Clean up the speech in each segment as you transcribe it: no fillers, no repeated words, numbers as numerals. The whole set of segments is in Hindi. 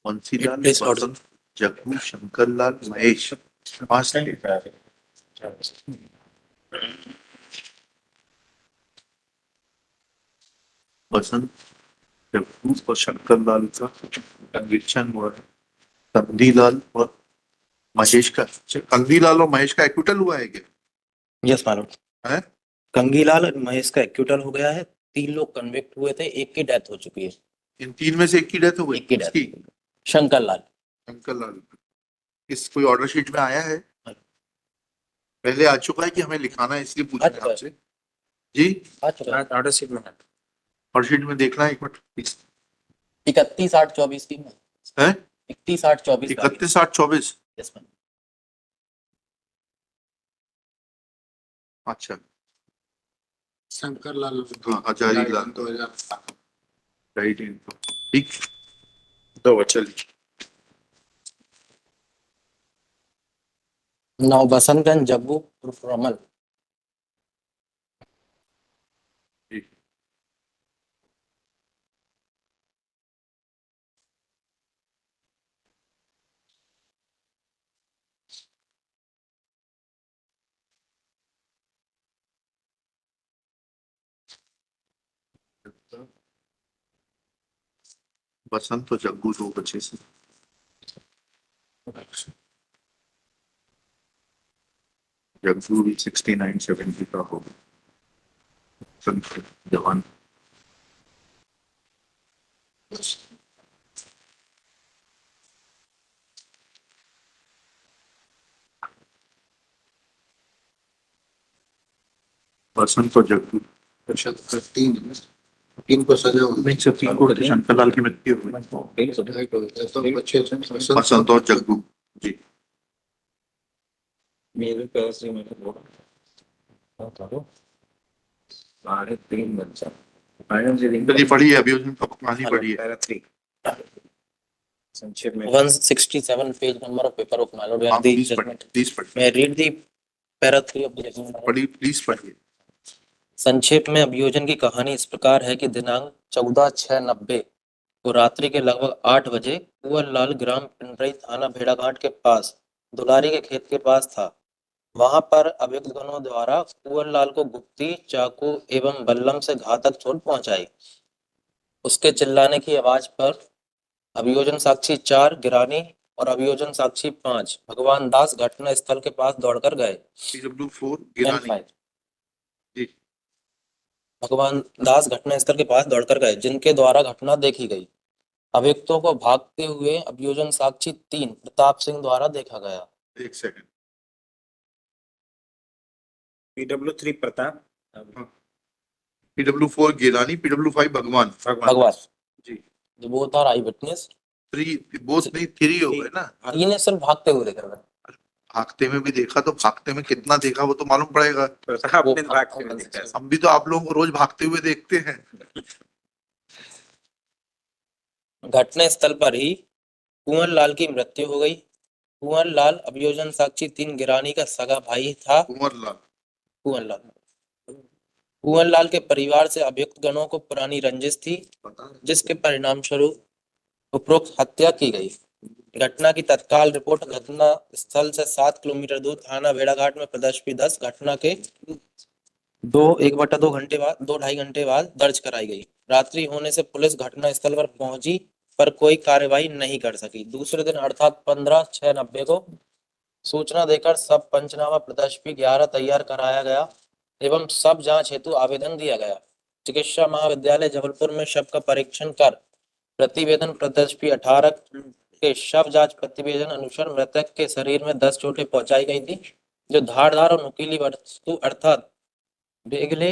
बंसीलाल, बसंत, जग्गू, शंकरलाल, महेश, 5 थे। बसंत, जग्गू और शंकरलाल का कन्विक्शन हुआ है। कंदीलाल और महेश का, कंदीलाल और महेश का एक्विटल हुआ है क्या? यस मालूम है? कंगीलाल और महेश का एक्यूटल हो गया है। 3 लोग कन्विक्ट हुए थे, एक की डेथ हो चुकी है। इन 3 में से एक की डेथ हो गई। एक की डेथ, किसकी? शंकरलाल। शंकरलाल। इस कोई ऑर्डर शीट में आया है? पहले आ चुका है कि हमें लिखाना है, इसलिए पूछ रहे हैं आपसे जी। आ चुका है ऑर्डर शीट में। ऑर्डर शीट में देखना है एक मिनट प्लीज। 31/8/24 की है 31/8/24 31/8/24। Yes ma'am. अच्छा, शंकरलाल हाँ हजारी लाल 2007। राइट। ठीक, तो चलिए। नौ बसंतगंज जग्गू उर्फ रमल। ठीक। बसंत तो जग्गू 2 बचे से। जग्गू भी 69-70 का होगा। बसंत जवान। बसंत और जग्गू 3 को सजा हुई। नहीं सर, 3 को शंकरलाल की मृत्यु हुई। तो बच्चे थे बसंत और जग्गू जी। मेरे पैसे में साढ़े 3 बच्चा चलिए पढ़िए, अभी उसने कहानी पढ़ी है। संक्षेप में 167 page number of paper of my आप लॉर्ड प्लीज पढ़िए, प्लीज पढ़िए, मैं read the para 3 of the judgement. पढ़िए प्लीज पढ़िए। संक्षेप में अभियोजन की कहानी इस प्रकार है कि दिनांक 14/6/90 को रात्रि के लगभग 8 बजे कुंवरलाल ग्राम पिंडरई थाना भेड़ाघाट के पास दुलारी के खेत के पास था। वहां पर अभियुक्तगणों द्वारा कुंवरलाल को गुप्ती, चाकू एवं बल्लम से घातक चोट पहुंचाई। उसके चिल्लाने की आवाज पर अभियोजन साक्षी 4 गिरानी और अभियोजन साक्षी 5 भगवान दास घटना स्थल के पास दौड़कर गए। PW4 गिरानी जी। भगवान दास घटना स्थल के पास दौड़कर गए, जिनके द्वारा घटना देखी गई। अभियुक्तों को भागते हुए अभियोजन साक्षी 3 प्रताप सिंह द्वारा देखा गया। एक second. PW3 Pratap, PW4 Gilani, PW5 Bhagwan ji. Both are I witness. 3 both नहीं 3 हो गए ना। इन्हें सिर्फ भागते हुए देखा गया। भागते में भी देखा तो भागते में कितना देखा वो तो मालूम पड़ेगा। आपने भागते हुए देखा। हम भी तो आप लोगों को रोज भागते हुए देखते हैं। घटना स्थल पर ही कुंवरलाल की मृत्यु हो गई। कुंवरलाल अभियोजन साक्षी 3 गिरानी का सगा भाई था। कुंवरलाल कुंवरलाल के परिवार से अभियुक्त गणों को पुरानी रंजिश थी, जिसके परिणाम स्वरूप उपरोक्त हत्या की गई। घटना की तत्काल रिपोर्ट घटना स्थल से 7 किलोमीटर दूर थाना भेड़ाघाट में प्रदर्शनी 10 घटना के 1/2 घंटे बाद 2-2.5 घंटे बाद दर्ज कराई गई। रात्रि होने से पुलिस घटना स्थल पर पहुंची पर कोई कार्रवाई नहीं कर सकी। दूसरे दिन अर्थात 15/6/90 को सूचना देकर सब पंचनामा प्रदर्शनी 11 तैयार कराया गया एवं सब जांच हेतु आवेदन दिया गया। चिकित्सा महाविद्यालय जबलपुर में शव का परीक्षण कर प्रतिवेदन प्रदर्शनी 18 के शव जांच प्रतिवेदन अनुसार मृतक के शरीर में 10 चोटें पहुंचाई गई थी, जो धारदार और नुकीली वस्तु अर्थात भेगले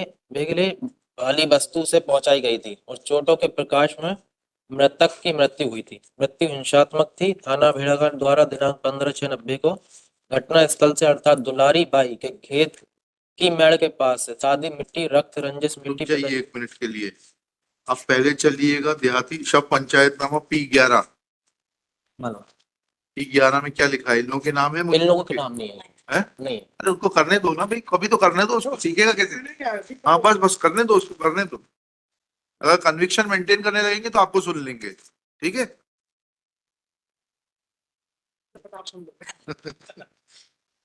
वाली वस्तु से पहुंचाई गई थी और चोटों के प्रकाश में मृतक की मृत्यु हुई थी। मृत्यु हिंसात्मक थी। थाना भेड़ाघाट द्वारा दिनांक 15/6/90 को घटना स्थल से अर्थात दुलारी बाई के खेत की मेड़ के पास से सादी मिट्टी, रक्त रंजिश रुक मिट्टी जाइए 1 मिनट के लिए। अब पहले चलिएगा देहाती शव पंचायतनामा P11। P11 में क्या लिखा है? इन लोगों के नाम है? इन लोगों के नाम नहीं है। नहीं। अरे उसको करने दो ना भाई, कभी तो करने दो उसको, सीखेगा कैसे? हाँ बस बस करने दो उसको, करने दो। अगर कन्विक्शन मेंटेन करने लगेंगे तो आपको सुन लेंगे, ठीक है।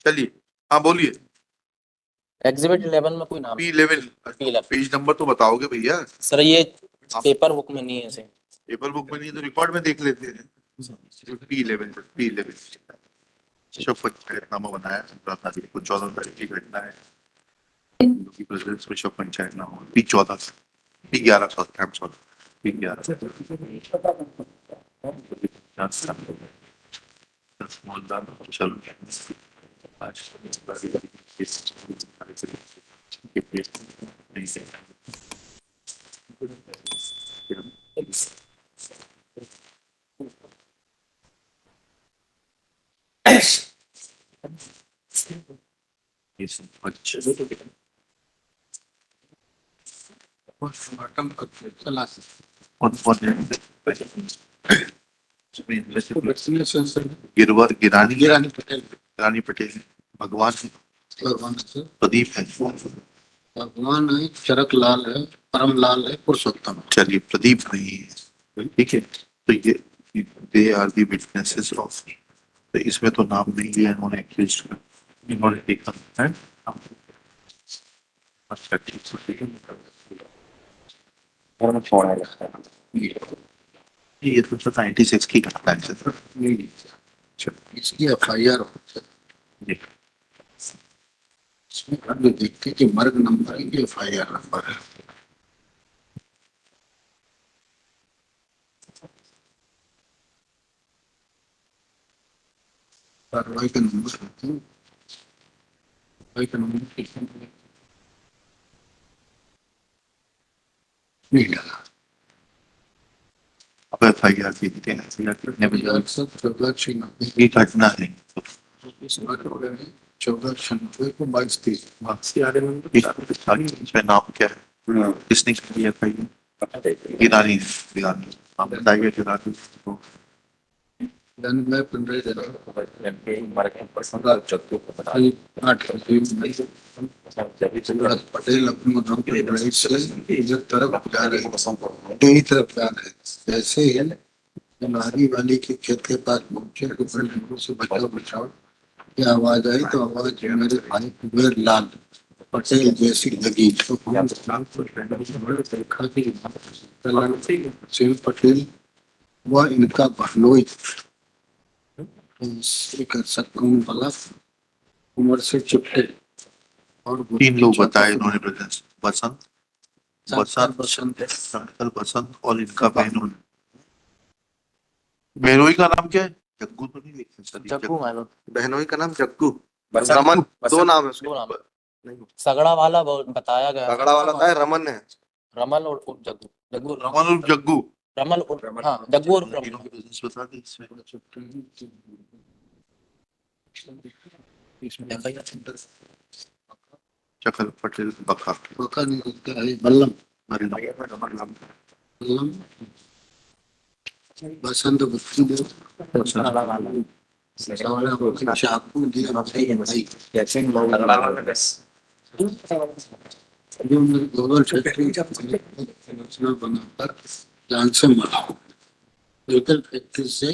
चलिए, हाँ बोलिए। एग्जिबिट 11 में कोई नाम P11 P11 पेज नंबर तो बताओगे भैया। सर, ये पेपर बुक में नहीं है सर। पेपर बुक में नहीं है तो रिकॉर्ड में देख लेते हैं। P11 शव पंचायतनामा बनाया राधा जी को 14 तारीख की घटना है की प्रेसिडेंस में शव पंचायतनामा P14 P11 सॉरी P11 चलो पोस्टमार्टम करके चला वैक्सीनेशन गिरवर गिरानी गिरानी पटेल रानी पटेल भगवान भगवान से प्रदीप है भगवान है, चरक लाल है, परम लाल है, पुरुषोत्तम है। चलिए प्रदीप नहीं है ठीक है तो ये they are the witnesses of तो इसमें तो नाम नहीं लिया इन्होंने accused का इन्होंने देखा है अच्छा ठीक है ये तो 96 की घटना है सर नहीं, इसकी FIR जी इसमें अब देखते कि मर्ग नंबर है कि FIR नंबर है। कार्रवाई का नंबर है, कार्रवाई का नंबर नहीं डाला। अब FIR देखते हैं FIR कितने बजे 1496 ये घटना है 1496 को 22 इसमें नाम क्या है किसने किया FIR गिरानी गिरानी आप बताइए गिरानी तो धन में 15 दिन 8 पटेल अपने गांव के लड़ाई से इधर तरफ जा रहे कई तरफ जा रहे जैसे ही नारी वाली के खेत के पास पहुंचे तो बड़े जोरों से बचाओ बचाओ की आवाज आई तो आवाज मेरे भाई कुबेर लाल पटेल जैसी लगी तो देखा कि सिंह पटेल वह इनका बहनोई कर सकता हूँ वाला उम्र से चिपटे और तीन लोग बताए इन्होंने प्रेजेंस बसंत बसंत बसंत शंकर बसंत और इनका बहनोई बहनोई का नाम क्या है जग्गू तो नहीं लिखा सर जग्गू मानो बहनोई का नाम जग्गू रमन दो नाम है दो नाम। नहीं सगड़ा वाला बताया गया तगड़ा वाला था रमन है रमल और उर्फ जग्गू जग्गू रमन उर्फ जग्गू रमल उर्फ हाँ जग्गू उर्फ तीनों रमल। की प्रेजेंस बता दी इसमें चकल पटेल बखा बका नहीं लगता है बल्लम मरियम बल्लम बसंत बच्ची देव सावला बकरी चाकू दिया भाई जो मेरे गूगल फैक्ट्री बनाकर जान से मारा गूगल फैक्ट्री से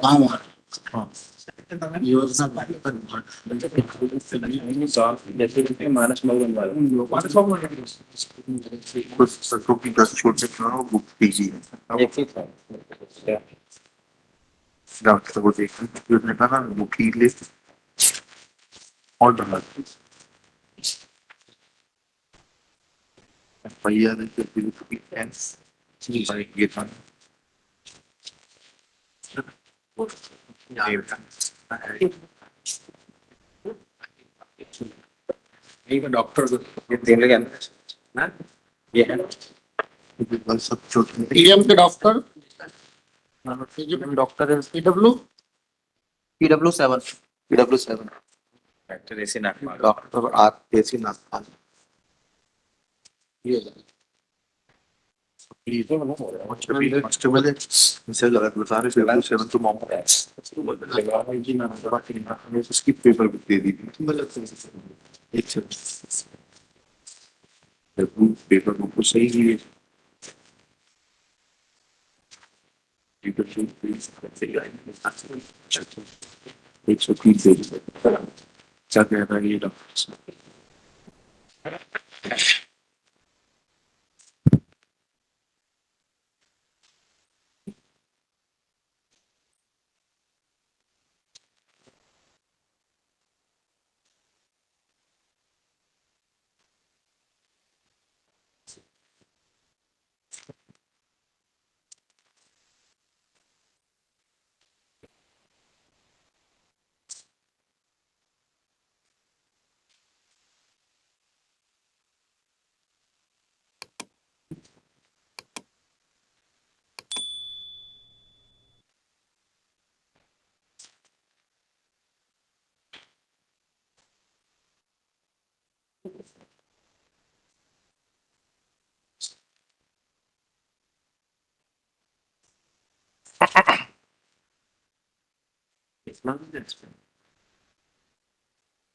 काम आ योजना कुछ सत्रों की 10 छोटे करो बुक कीजिए डॉक्टर को देखा उसने कहा ना बुक ही ले और डरा भैया ने ये था डॉक्टर ये देने गया ना ये है सब छोटे पीएम के डॉक्टर डॉक्टर PW7 डॉक्टर ऐसे ना डॉक्टर आर देसी नागपाल ये कांस्टेबल है इसे गलत बता रहे PW7 तो मामला है उसकी पेपर बुक दे दी थी गलत एक पेपर बुक को सही लिए 130 क्या कह रहा है ये doctor?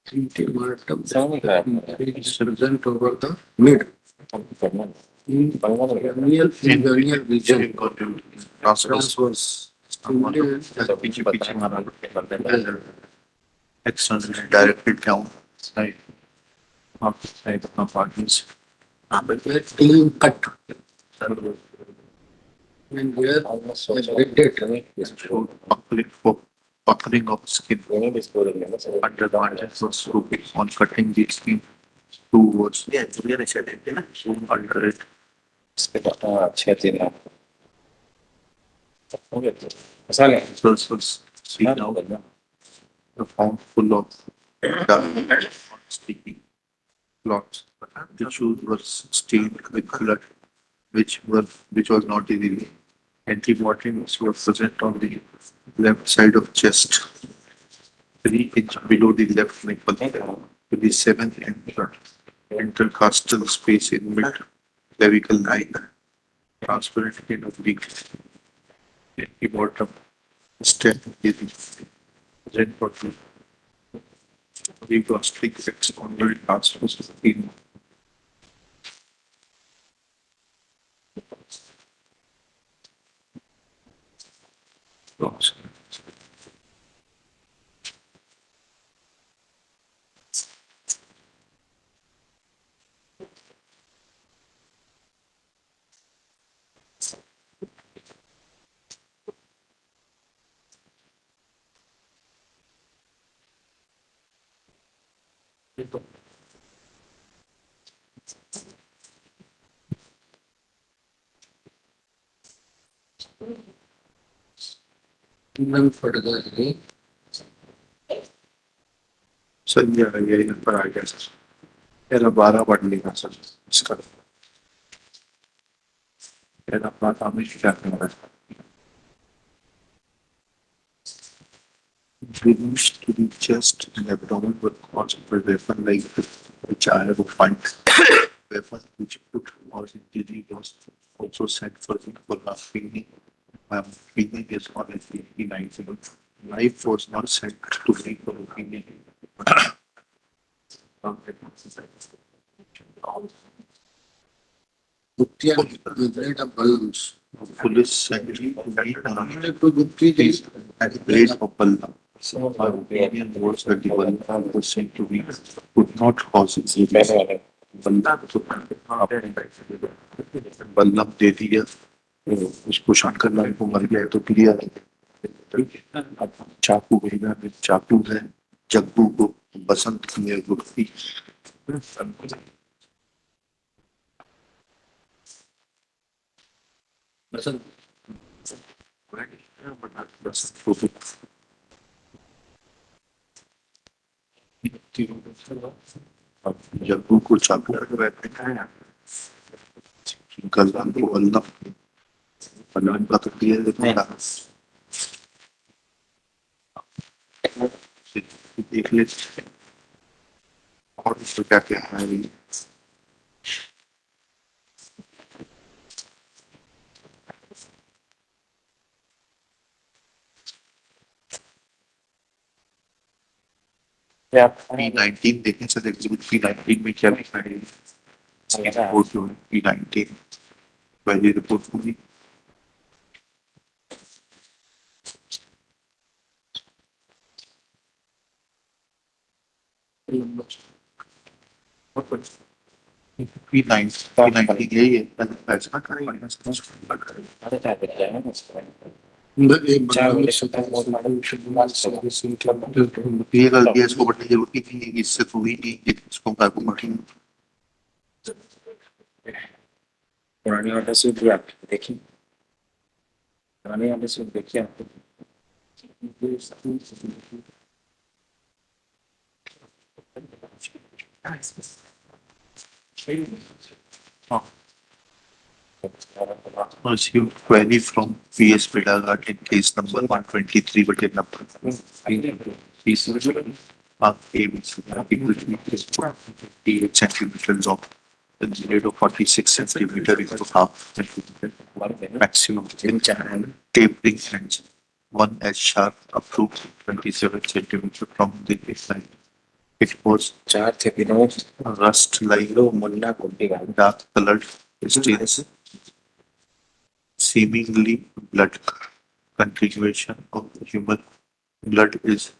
Antemartum present over the mid. Cranial region. Transverse. पीछे मारा externally directed down side up side of compartments. Clean cut. And where Buckling of skin under the adjacent scooping on cutting the skin towards under it. 6-3 Pulses see now the found full of dark sticky clots. The shoes were stained with blood, which was not easily. Antibiotics were present on the left side of chest, 3 inches below the left nipple, to the 7th intercostal space in mid clavicle line, transparent in oblique. Antibiotic stem is present for the gastric external transverse skin. none further. सही है ये इन पर आ गया सर मेरा 12 पढ़ लेगा सर इसका मेरा अपना काम ही क्या करना है Bleedings to the chest and abdomen were caused by weapon like which I have find weapon which put or injury was also sent for feeding. Feeding is on a 59. Knife was not sent to me for feeding. Blade of balloons. Police sent me To Gupti ji. at blade of Ballam. My opinion was that the Ballam was sent to me could not cause injuries. Ballabh दे दिया उसको शॉट करना है, वो मर गया है तो क्लियर है। अब चाकू भेजा है, चाकू है जग्गू को बसंत की गुप्ती बसंत को अब जग्गू को चाकू रहते हैं गल्ला को बल्लभ बल्लभ का तो क्लियर देखा देख लेते और तो क्या कहना है P19 देखने से एग्जिबिट P19 में क्या लिखा है रिपोर्ट जो P19 पहली रिपोर्ट होगी P90 यही है ऐसा ये गलती है इसको बढ़ने की जरूरत नहीं थी इससे तो हुई नहीं इसको काबू मारी पुरानी ऑर्डर से भी आप देखिए पुरानी ऑर्डर से देखिए आप received query from PS Vidaghat in case number 123 but number eight centimeters of the grade of 46 centimeter into half centimeter maximum in tapering ends. One edge sharp up to 27 centimeter from the baseline. It was चार थे विनोद rust like लो मुन्ना गुड्डी गाल dark colored stains, seemingly blood continuation of human blood is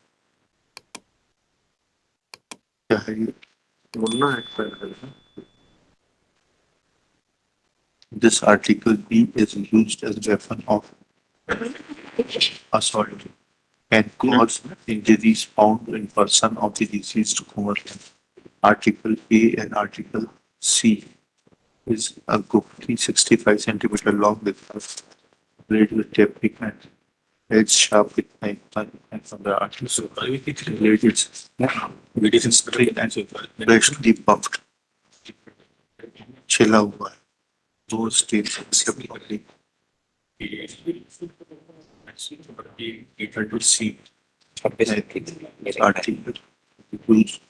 क्या है ये? मुन्ना है This article B is used as weapon of assault can cause injuries found in person of the deceased commercial. Article A and Article C is a gupti 65 centimeter long with blade with tapering and edge sharp with knife and from the article blade is straight and freshly buffed. छिला हुआ है दो stage except C article used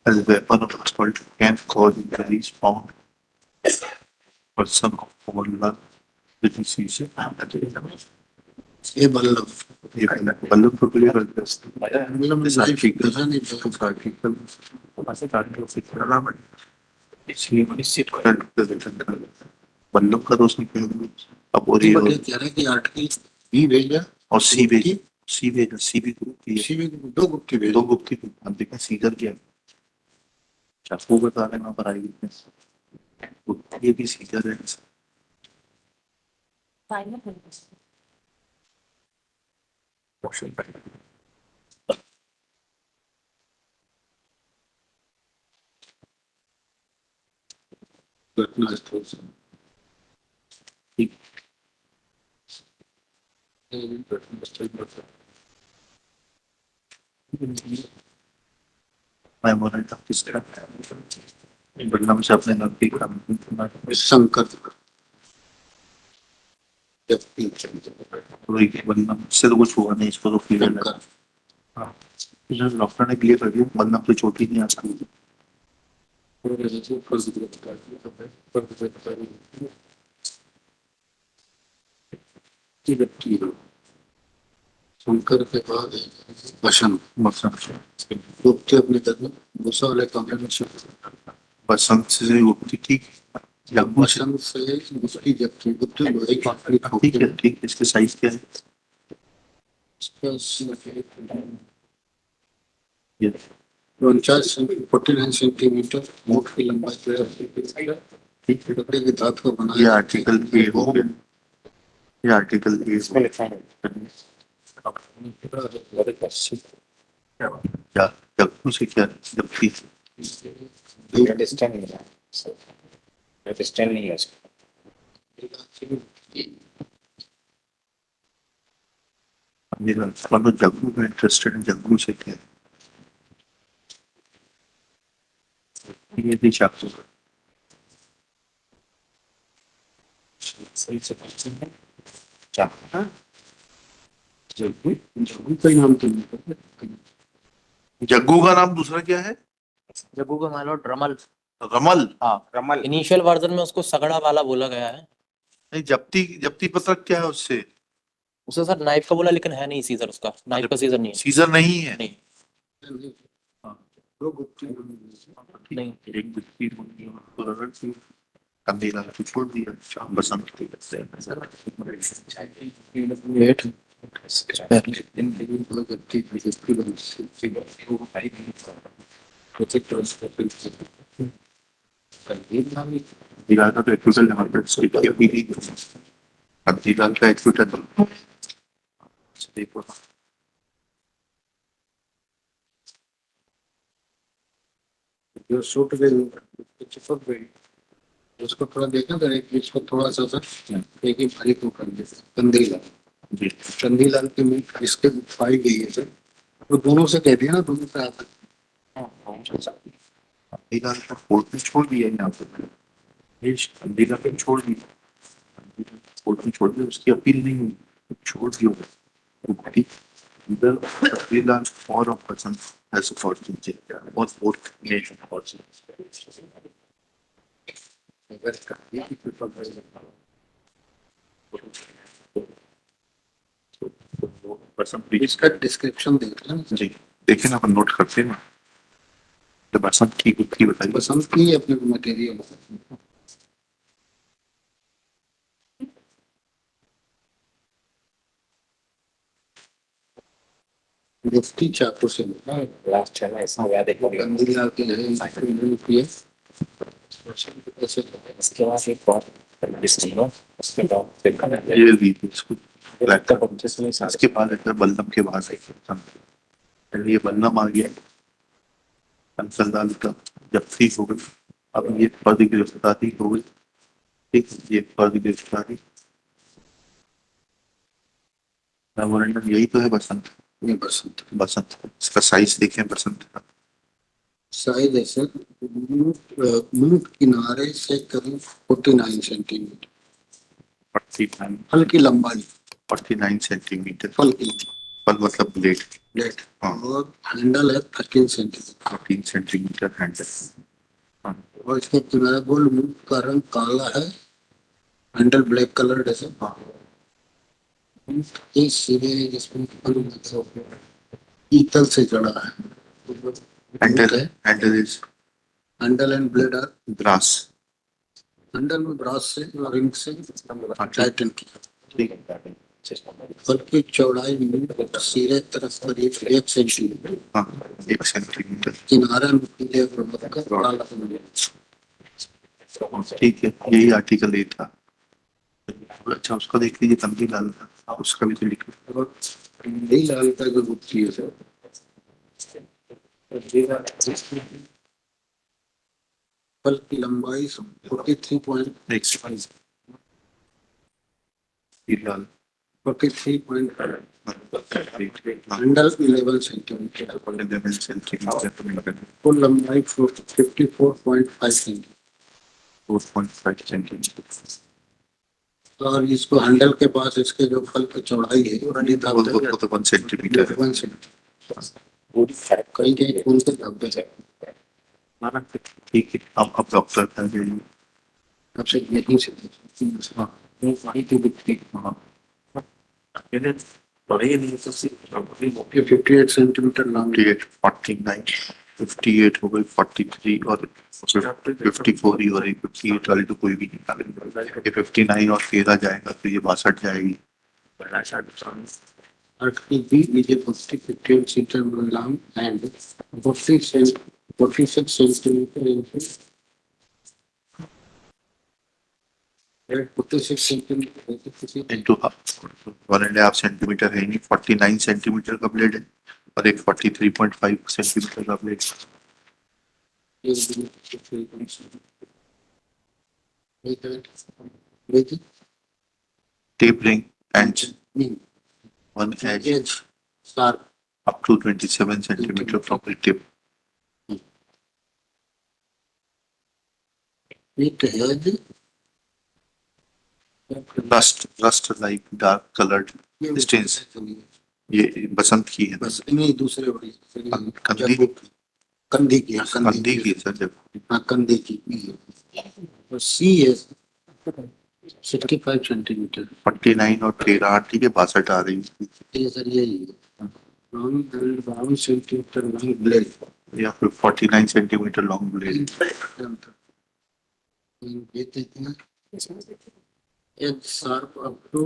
as weapon of assault can cause injuries found person of common the disease. ये बल्लभ ये बल्लभ को clear कर दे बल्लभ this लाइफ article पता नहीं this article इसलिए निश्चित बल्लभ का दोस्त निकल अब और बट ये ये कह रहे हैं कि आर्टिकल बी भेजा और सी भेजा सी भी ग्रुप इसी में दो गुप्ती भेज दो गुप्ती अब देखें सीजर क्या है चाकू बता रहे ना पर आई ये भी सीजर है घटना स्थल से मैं बोल रहा था किस तरह बदनाम से अपने नजदीक शंकर बदनाम से तो कुछ हुआ नहीं इसको तो फील शंकर डॉक्टर ने क्लियर कर दिया बदनाम तो चोट ही नहीं आ सकती शंकर के बाद बसंत बसंत गुप्ती अपने घर में गुस्सा वाले कमरे में बसंत से गुप्ती ठीक जग्गू से बसंत से गुप्ती जबकि गुप्ती लोहे की आखिरी ठीक है ठीक है इसके साइज क्या है ये 49 सेंटीमीटर मोट की लंबाई ठीक है लकड़ी के दांत को ये बनाया आर्टिकल ए हो गया ये आर्टिकल ए इसमें लिखा है क्या जग्गू से क्या जबकि स्टैंड नहीं है स्टैंड नहीं है मेरा मतलब जग्गू में इंटरेस्टेड है जग्गू से क्या ये भी चाकू सही से क्या जग्गू का ही नाम तो नहीं पता जग्गू का नाम दूसरा क्या है जग्गू का मानो रमल रमल हाँ रमल इनिशियल वर्जन में उसको सगड़ा वाला बोला गया है नहीं जप्ती पत्रक क्या है उससे उसे सर नाइफ का बोला लेकिन है नहीं सीजर उसका नाइफ का सीजर नहीं है सीजर नहीं है नहीं दो गुप्ती नहीं एक गुप्ती कंदीला को छोड़ दिया शाम बसंत के वेट गुप्ती दीवार का तो एक्यूटल यहाँ पर स्टिक किया भी नहीं। अब दीवार का एक्यूटल देखो जो सूट गई चिपक गई उसको थोड़ा देखा तो एक इसको थोड़ा सा एक ही भारी को कर दिया कंदी लाल जी कंदी लाल के में इसके पाई गई है सर तो दोनों से कह दिया ना दोनों से आता दीवार का फोल्ड में छोड़ दिया यहाँ पर दीवार पे छोड़ दिया फोल्ड में छोड़ दिया उसकी अपील नहीं हुई छोड़ दिया दीवार और of person has a fortune और fourth nation fortune अगर कंदी की चिपक गई पर्सन प्लीज इसका डिस्क्रिप्शन देख लें जी देखिए ना अपन नोट करते हैं ना तो बसंत की बताइए पसंद की अपने को मटेरियल मुफ्ती चाकू से लास्ट चला इसमें याद है कंदी लाल के लिए ऐसे इसके बाद एक और डिस्ट्रिक्ट उसके बाद देखा ना ये भी इसको ब्लैक का पंचेस में साथ इसके बाद एक बल्लम के बाद पहले ये बल्लम आ गया कंसलदाल का जब ठीक हो गई अब ये फर्द गिरफ्तारी हो गई ठीक ये फर्द गिरफ्तारी मेमोरेंडम यही तो है बसंत ये बसंत बसंत इसका साइज देखें बसंत का साइज ऐसे मुंह किनारे से करीब 49 सेंटीमीटर 49 हल्की लंबाई 49 सेंटीमीटर फल की फल मतलब ब्लेड प्लेट हाँ। और हैंडल है 13 सेंटीमीटर 14 सेंटीमीटर हैंडल और इसके किनारे गोल मुंह का रंग काला है हैंडल ब्लैक कलर जैसे ये सीधे जिसमें पीतल से जड़ा है handle is handle and blade are brass handle में ब्रास से और रिंग से टाइटन किया ठीक फल की चौड़ाई में सीधे तरफ करीब 1 सेंटीमीटर हाँ 1 सेंटीमीटर किनारे में पीले और का काला ठीक है यही आर्टिकल 8 था अच्छा उसको देख लीजिए कंदी लाल था उसका भी तो लिखो और कंदी लाल का जो गुत्थी है सर फल की लंबाई 43 पॉइंट एक सेकंड ये लाल 43 पॉइंट हाँ, हैंडल 11 सेंटीमीटर 11 सेंटीमीटर कुल लंबाई 54.5 सेंटीमीटर 4.5 सेंटीमीटर और इसको हैंडल के पास इसके जो फल की चौड़ाई है वो तो 1 सेंटीमीटर है 1 सेंटीमीटर कई कई फूल के धब्बे है ठीक है अब डॉक्टर का जाइए अब से यहीं से हाँ वही तो दिखती हाँ बड़े नहीं तो सिर्फ ये 58 सेंटीमीटर लंबी 58 49 58 हो गई 43 और 54 ही हो रही 58 वाली तो कोई भी नहीं निकालेगा ये 59 और 13 जाएगा तो ये 62 जाएगी बड़ा शायद article B is a 58 centimeter long and 46 centimeter into 46 centimeter into 1.5 centimetre है नहीं 49 सेंटीमीटर का ब्लेड है और एक 43.5 सेंटीमीटर का blade tapering and one edge edge sharp up to 27 centimeter from the tip. it has Rust like dark colored stains. ये बसंत की है बस नहीं दूसरे वाली कंदी कंदी की हाँ, कंदी की सर जब हाँ कंदी की और सी है 65 सेंटीमीटर 49 और 13 ठीक है 62 आ रही है ये सर यही है 52 सेंटीमीटर लॉन्ग ब्लेड या फिर 49 centimetre long blade edge sharp up to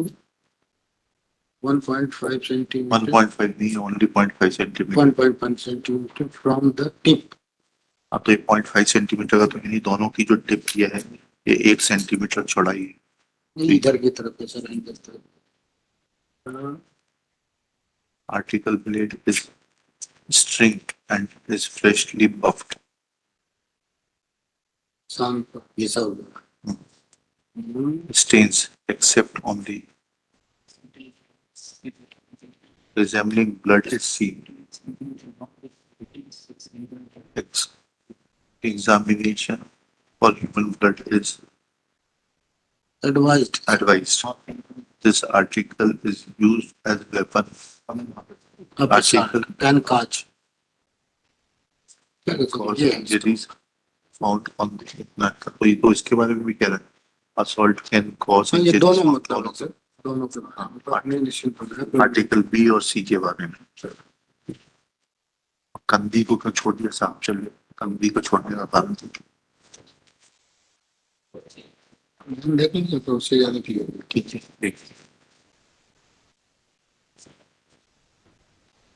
1.5 centimeter 1.5 नहीं only 0.5 centimetre 1.5 centimeter from the tip अब तो ये 0.5 सेंटीमीटर का तो नहीं, दोनों की जो टिप किया है ये 1 सेंटीमीटर चौड़ाई है। इधर की तरफ ऐसा नहीं करते। Article blade is stringed and is freshly buffed. शाम को घिसा हुआ। Stains except on the resembling blood is seen. Ex- examination for human blood is advised advised. This article is used as weapon. Article can काच क्या कहते हैं? cause ये है injuries found on the neck. तो ये तो इसके बारे में भी कह रहा है। Assault can cause हाँ, ये injuries दोनों on मतलब है सर, दोनों के बारे में। तो आपने निश्चित बोला आर्टिकल बी और सी के बारे में। कंदी को क्यों छोड़ दिया साहब? चलिए कंदी को छोड़ने का कारण हम देखेंगे तो उससे ज्यादा की होगी। ठीक है, देखिए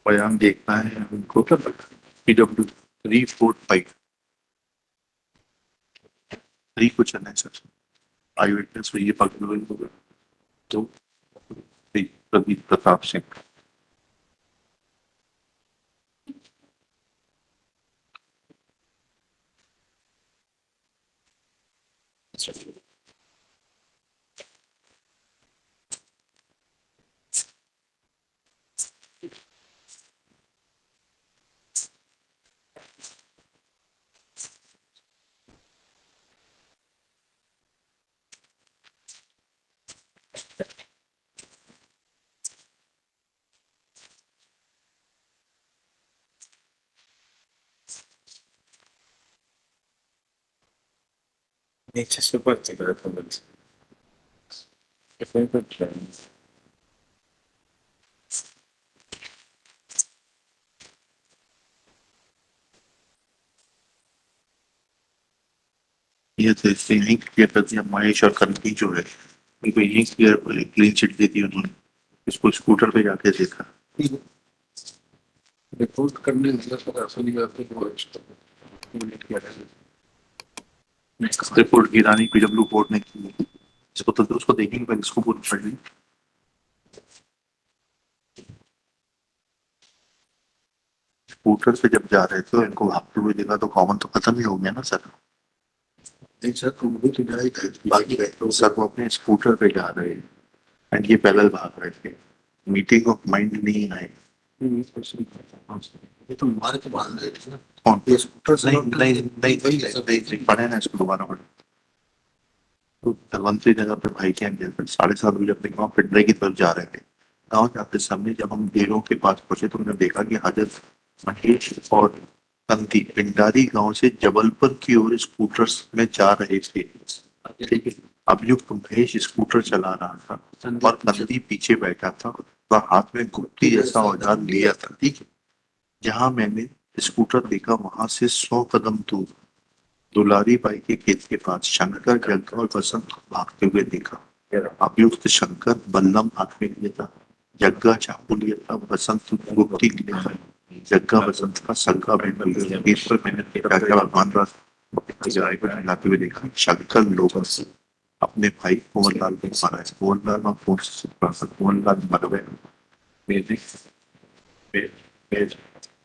बयान देखना है उनको। PW 345 3 कुछ है सर। आई विटनेस में ये पकड़ लो तो प्रदीप प्रताप सिंह। नीचे से ऊपर तक रहता है बस। कितने तक है? ये तो इससे यही क्लियर कर दिया महेश और कंदी जो है उनको यही क्लियर क्लीन चिट दे दी उन्होंने। इसको स्कूटर पे जाके देखा। रिपोर्ट करने मतलब पता चली आपको वो मिनट क्या है। रिपोर्ट गिरानी PW बोर्ड ने की है। इसको तो उसको देखेंगे पहले, इसको पूरी पढ़ ली। स्कूटर से जब जा रहे थे तो इनको भागते हुए देखा तो कॉमन तो खत्म ही हो गया ना सर। नहीं सर, तुम भी तो जाए थे बाकी गए तो सर वो अपने स्कूटर पे जा रहे हैं एंड ये पैदल भाग रहे थे। मीटिंग ऑफ माइंड नहीं आए। ये तो मार के भाग रहे थे ना। कौन? ये स्कूटर से नहीं लौट नहीं रहे थे। नहीं वही नहीं, सब नहीं, नहीं पढ़े ना इसको दोबारा पढ़े। तो धनवंतरी जगह पे भाई क्या गए थे 7:30 बजे अपने गाँव पिंडरे की तरफ जा रहे थे। गाँव जाते समय जब हम डेरों के पास पहुंचे तो हमने देखा कि हजरत महेश और कंती पिंडारी गांव से जबलपुर की ओर स्कूटर्स में जा रहे थे। ठीक है। अभियुक्त महेश स्कूटर चला रहा था और कंती पीछे बैठा था। वह हाथ में गुप्ती जैसा औजार लिया था। ठीक है। जहां मैंने स्कूटर देखा वहां से 100 कदम दूर दुलारी बाई के खेत के पास शंकर जग्गा और बसंत को भागते हुए देखा। अभियुक्त शंकर बल्लम हाथ में लिया था, जग्गा चाकू लिया था, बसंत गुप्ती लिया था। जग्गा बसंत का सग्गा बहन लिया। खेत पर मैंने देखा क्या भगवान रात गाय को नहलाते हुए देखा। शंकर लोग अपने भाई कुंवरलाल को मारा है। कुंवरलाल में फोन से सुन रहा था। कुंवरलाल मर गए। मेरे मेरे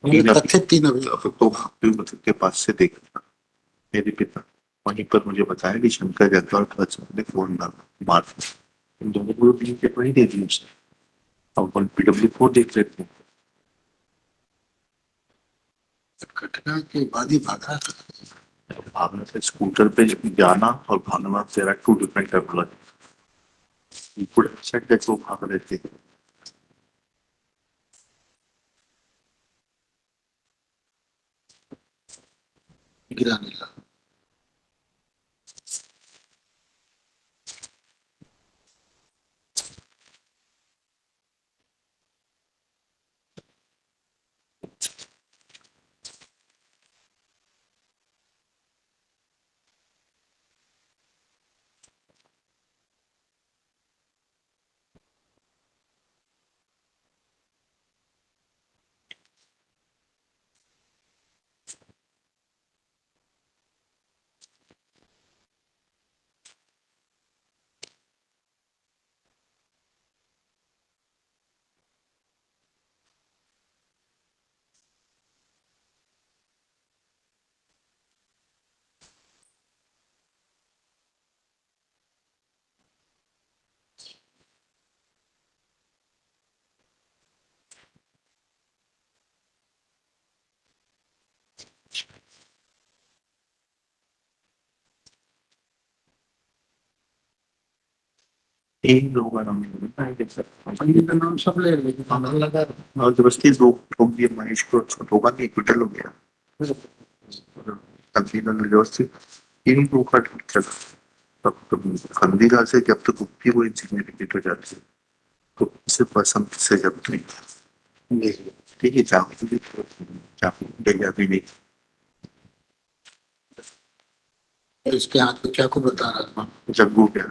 मेरे कथित तीन अभी तो भागते के पास से देखा मेरे पिता। वहीं पर मुझे बताया कि शंकर जग्गा और बसंत ने फोन मार दिया। इन दोनों को टीम के वही दे दी उसने। अब अपन PW4 देख लेते हैं। घटना के बाद ही भागा था। भागने से स्कूटर पे जाना और भागना तेरा 2 डिफरेंट टेक्नोलॉजी। पूरे सेट देखो भाग रहे थे। गिराने लगा। तीन लोगों का नाम नहीं पता है कैसे। कंपनी का नाम सब ले लेकिन पता लगा और जबरदस्ती दो ठोक दिए महेश को, ठोका नहीं, क्विटल हो गया। कंसीडर में जबरदस्ती तीन लोग का चला। तब तो खंडीला से जब तक गुप्ती वो इनसिग्निफिकेंट हो जाती है, तो सिर्फ बसंत से जब नहीं, ठीक है, चाकू ले जाती नहीं। इसके हाथ में क्या को बता रहा था जग्गू क्या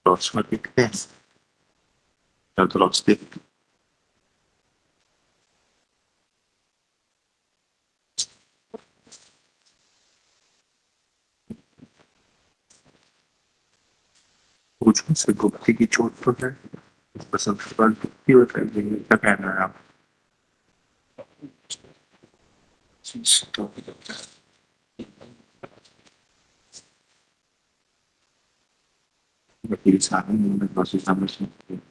लॉस में दिखते हैं, या तो लॉस देखते पूछने से गुप्ती की चोट तो है, बसंत के बाद गुप्ती होता है, क्या कहना है आप? तो वकील साहब ने दोषी सामने सुनते हैं।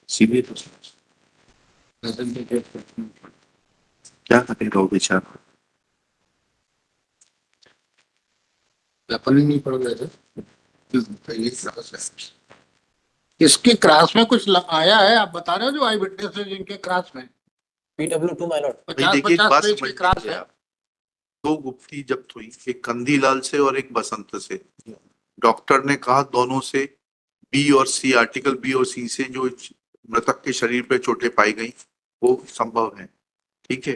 सीधे तो क्या करेगा वो बेचारा? अपन ही नहीं पड़ गए थे पहली क्लास है। इसके क्रास में कुछ आया है, आप बता रहे हो जो आई विटनेस है जिनके क्रास में PW2 माय लॉर्ड। भाई 50 देखिए एक 50 बात पेज समझ के क्रास लीजिए है। आप, दो गुप्ती जब्त हुई, एक कंदीलाल से और एक बसंत से। डॉक्टर ने कहा दोनों से बी और सी, आर्टिकल बी और सी से जो मृतक के शरीर पे चोटें पाई गई वो संभव है, ठीक है।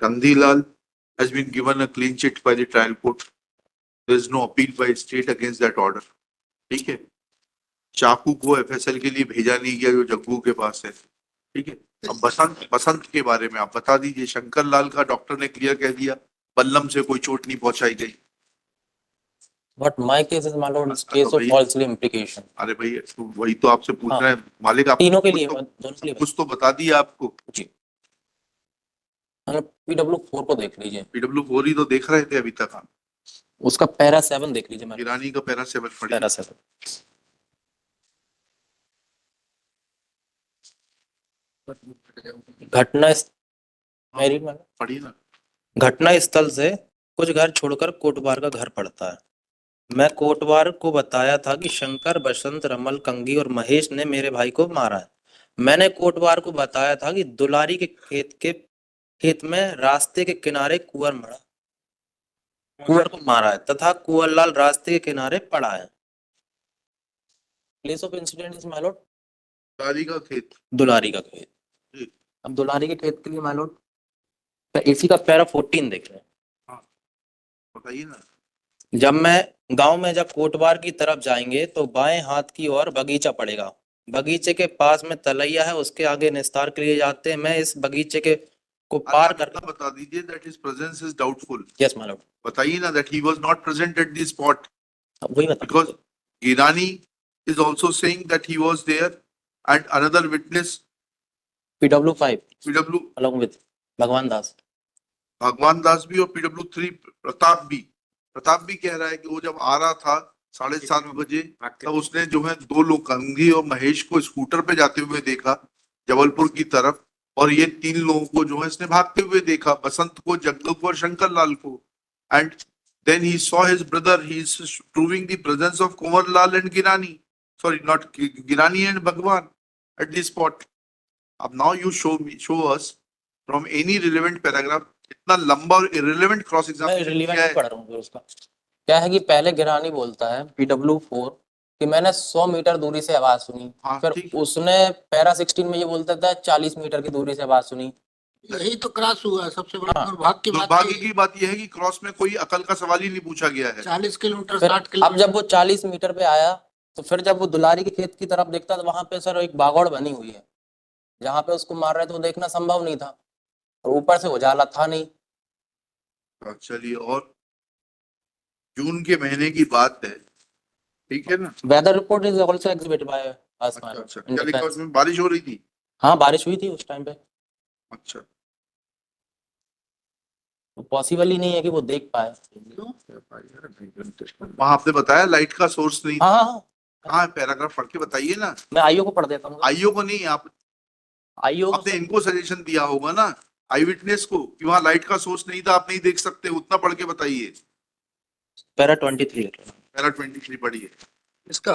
कंदीलाल has been given a clean chit by the trial court. There is no appeal by state against that order, ठीक है। चाकू को एफएसएल के लिए भेजा नहीं गया जो जग्गू के पास है, ठीक है। अब बसंत के बारे में आप बता दीजिए। शंकर लाल का डॉक्टर ने क्लियर कह दिया बल्लम से कोई चोट नहीं पहुंचाई गई। But my case is my lord, तो case of भैया- falsely implication. अरे भाई वही तो आपसे पूछ हाँ। रहे हैं मालिक, आप तीनों के कुछ लिए, तो, दोनों के लिए कुछ तो बता दिया आपको। जी। PW4 को देख लीजिए, PW4 ही तो देख रहे थे अभी तक हम। उसका पैरा 7 देख लीजिए, मैंने ईरानी का पैरा 7 पढ़ी, पैरा 7। घटना मेरी मैंने पढ़ी ना। घटना स्थल से कुछ घर छोड़कर कोटवार का घर पड़ता है। मैं कोटवार को बताया था कि शंकर, बसंत, रमल, कंगी और महेश ने मेरे भाई को मारा है। मैंने कोटवार को बताया था कि दुलारी के खेत में रास्ते के किनारे कुंवर को मारा है तथा कुंवरलाल रास्ते के किनारे पड़ा है। Place of incident is my lord Dulari का खेत। दुलारी का खेत। जी। अब दुलारी के खेत के लिए माय लॉर्ड इसी का पैरा 14 देख रहे हैं। बताइए ना। जब कोटवार की तरफ जाएंगे तो बाएं हाथ की ओर बगीचा पड़ेगा। बगीचे के पास में तलैया है, उसके आगे निस्तार के लिए जाते हैं। मैं इस बगीचे के को पार कर बता दीजिए that his presence is doubtful. Yes my Lord, बताइए ना that he was not present at the spot वही बता because Girani is also saying that he was there and another witness PW5 PW along with भगवान दास। भगवान दास भी और PW3 प्रताप भी कह रहा है कि वो जब आ रहा था 7:30 बजे तब उसने जो है दो लोग कंगी और महेश को स्कूटर पे जाते हुए देखा जबलपुर की तरफ, और ये तीन लोगों को जो है इसने भागते हुए देखा, बसंत को, जग्गू को और शंकर लाल को। And then he saw his brother, he is proving the presence of Kunwar Lal and Girani, sorry not Girani and Bhagwan at the spot. अब now you show us from any relevant paragraph. इतना लंबा और इररिलेवेंट क्रॉस मैं एग्जामिनेशन रिलेवेंट नहीं पढ़ रहा हूँ फिर उसका। क्या है कि पहले गिरानी बोलता है PW4 कि मैंने 100 मीटर दूरी से आवाज सुनी। हाँ, फिर ठीक। उसने पैरा 16 में ये बोलता था 40 मीटर की दूरी से आवाज सुनी। यही तो क्रॉस हुआ है। सबसे बड़ी हाँ। दुर्भाग्य की बात दुर्भाग्य यही की बात यह है कि क्रॉस में कोई अकल का सवाल ही नहीं पूछा गया है। 40 किलोमीटर फिर 60 अब किलोमीटर जब वो 40 मीटर पे आया तो फिर जब वो दुलारी के खेत की तरफ देखता तो वहां पे सर एक बागौड़ बनी हुई है जहां पे उसको मार रहे थे, वो देखना संभव नहीं था और ऊपर से उजाला था नहीं। चलिए, और जून के महीने की बात है, ठीक है ना। Weather report is also exhibit by आसमान। अच्छा, क्या लिखा उसमें? बारिश हो रही थी? हाँ, बारिश हुई थी उस टाइम पे। अच्छा, पॉसिबल ही नहीं है कि वो देख पाए। वहां आपने बताया लाइट का सोर्स नहीं। हाँ हाँ हाँ, हाँ पैराग्राफ पढ़ के बताइए ना। मैं आईओ को पढ़ देता हूँ। आईओ को नहीं, आप आईओ आपने इनको सजेशन दिया होगा ना, आई विटनेस को, कि वहाँ लाइट का सोर्स नहीं था, आप नहीं देख सकते, उतना पढ़ के बताइए। पैरा 23 पैरा 23 पढ़िए इसका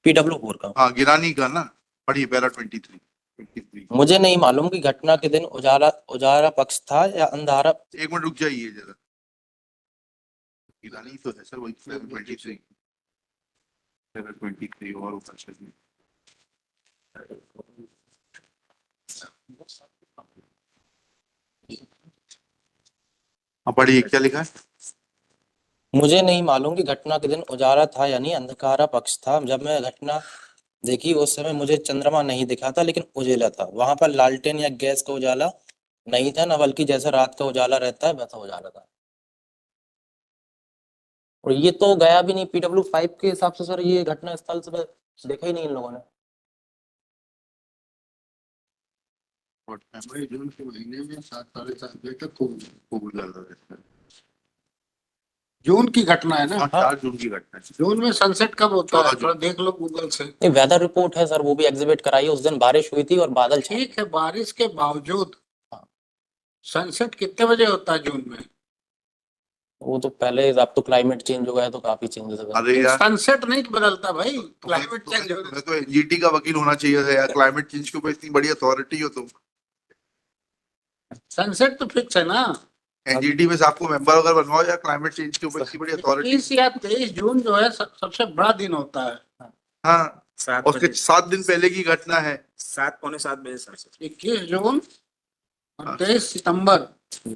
PW4 का। हाँ गिरानी का ना, पढ़िए पैरा 23। मुझे नहीं मालूम कि घटना के दिन उजाला उजाला पक्ष था या अंधारा। एक मिनट रुक जाइए जरा, गिरानी तो है सर वही पैरा 23। पैरा 23 और ऊपर चलिए। हाँ पढ़िए क्या लिखा है। मुझे नहीं मालूम कि घटना के दिन उजाला था यानी अंधकारा पक्ष था। जब मैं घटना देखी उस समय मुझे चंद्रमा नहीं दिखा था लेकिन उजेला था। वहां पर लालटेन या गैस का उजाला नहीं था, न बल्कि जैसा रात का उजाला रहता है वैसा उजाला था। और ये तो गया भी नहीं PW5 के हिसाब से सर, ये घटना स्थल से देखा ही नहीं इन लोगों ने। मई जून के महीने में 7 साढ़े 7 बजे तक खूब ज्यादा है। जून की घटना है ना। हाँ 4 जून की घटना है। जून में सनसेट कब होता है 14 थोड़ा जून। देख लो गूगल से। ये वेदर रिपोर्ट है सर, वो भी एग्जिबिट कराई है। उस दिन बारिश हुई थी और बादल छाए। ठीक है, बारिश के बावजूद हाँ। सनसेट कितने बजे होता है जून में? वो तो पहले, अब तो क्लाइमेट चेंज हो गया है तो काफी चेंजेस हो गए। अरे यार सनसेट नहीं बदलता भाई, क्लाइमेट चेंज हो मैं तो एनजीटी का वकील होना चाहिए था यार, क्लाइमेट चेंज के ऊपर इतनी बड़ी अथॉरिटी हो तुम। सनसेट तो फिक्स है ना। एनजीटी में से आपको मेंबर अगर बनवाओ यार, क्लाइमेट चेंज के ऊपर इतनी बड़ी अथॉरिटी। 30 या 23 जून जो है सबसे बड़ा दिन होता है। हाँ 7 उसके बजे 7 दिन पहले की घटना है। 7 पौने 7 बजे सर। 21 जून और हाँ। 23 सितंबर।